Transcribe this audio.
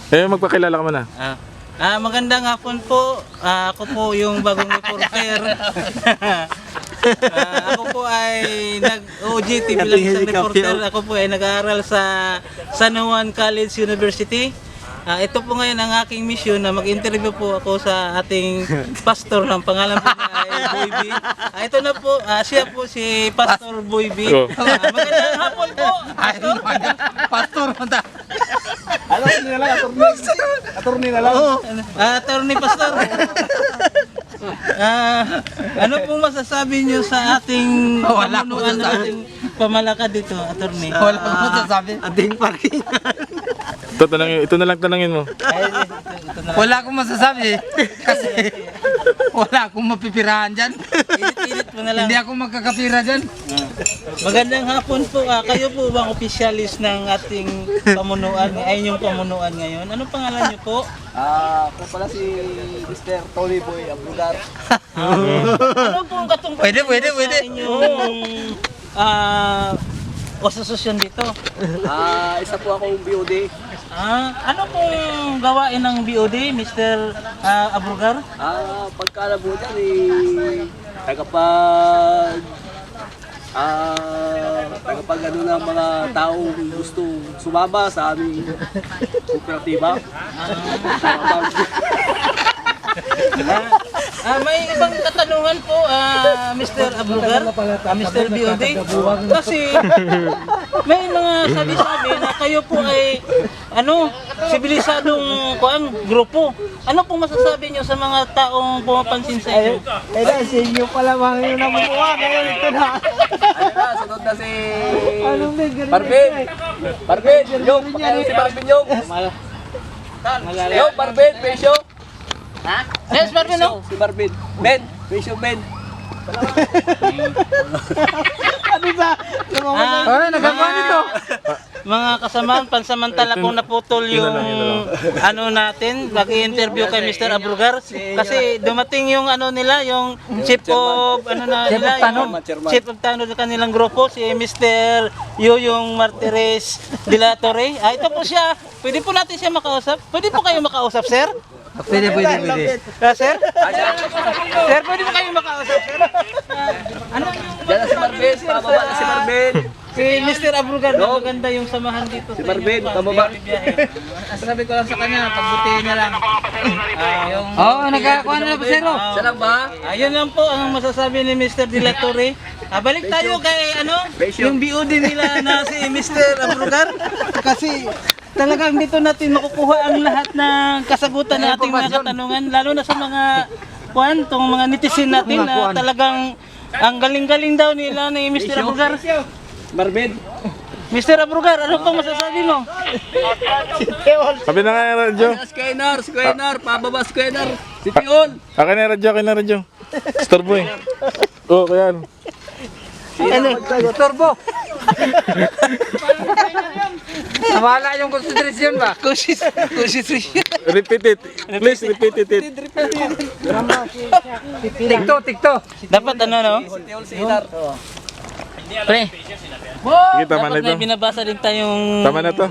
Magpakilala ka muna. Magandang hapon po. Ako po yung bagong reporter. Ako po ay nag-OJT bilang isang reporter. Ako po ay nag-aaral sa San Juan College University. Ito po ngayon ang aking mission na mag-interview po ako sa ating pastor ng pangalan po niya ay Boy B. Ito na po, siya po si Pastor Boy B. Magandang hapon po. Pastor, mata. Attorney na lang, attorney na lang. Attorney Pastor. Ano pong masasabi niyo sa ating pamunuan ng ating pamalakad dito, attorney? Wala akong masasabi. Ating parking. Ito na lang tanangin mo. Wala akong masasabi. Kasi wala akong mapipirahan dyan. Ilit mo na lang. Hindi ako magkakapira dyan. Magandang hapon po. Kayo po bang opisyalis ng ating pamunuan, ay inyong pamunuan ngayon? Anong pangalan niyo po? Ako pala si Mr. Tony Boy Abrugar. Ano pong katungkulan Pwede. sa inyong asosasyon dito? Isa po akong BOD. Ano pong gawain ng BOD, Mr. Abrugar? Pagkala po dyan tagapag ano ng mga taong gusto sumama sa aming kooperatiba. May ibang katanungan po, Mr. Abrugar, Mr. BOD. Kasi may mga sabi-sabi na kayo po ay sibilisadong grupo. Ano pong masasabi niyo sa mga taong pumapansin sa inyo? Si inyo pala mga yung namukuha. Ngayon ito na. Sunod na si Barbin. Barbin, yung. Si Barbin yung. Yung, Barbin, Pesyo. Yes, Barbin, no? Si Barbin. Ben, Pesyo Ben. Nagagawa nito. Mga kasamahan, pansamantala kung naputol yung natin, mag-i-interview kay Mr. Abrugar. Kasi dumating yung yung chief of chief of tanod ng kanilang grupo, si Mr. Yoyong Martires de la Torre. Ito po siya. Pwede po natin siya makausap. Pwede po kayo makausap, sir? Pwede. Sir? Sir, pwede po kayo makausap, sir? Ano yung Diyan na si Barbin. Pababa na si Barbin. si Mr. Abrugar, maganda yung samahan dito sa Barbin, inyo. pababa. Sabi ko lang sa kanya, pagbutihin niya lang. Nagkakakuha na po, sir. Siya lang ba? Ayun lang po ang masasabi ni Mr. De La Torre. Balik tayo kay yung BOD nila na si Mr. Abrugar. Kasi talagang dito natin makukuha ang lahat ng kasagutan ng ating mga katanungan, lalo na sa mga mga netizen natin na talagang ang galing-galing daw nila ni Mr. Abrugar. Barbin. Mr. Abrugar, ano pang masasabi mo? Sabi na nga yung radyo. Squener, pababa Squener. Si Pion. Akin na yung radyo. Storbo eh. Kaya ano. Turbo. Nawala yung konsentrasyon ba? Konsentrasyon. Repeat it. Please repeat it. Tikto. Dapat Si Inar. Pre. Sige, tama na Dapat ito. may binabasa din tayong Tama na to.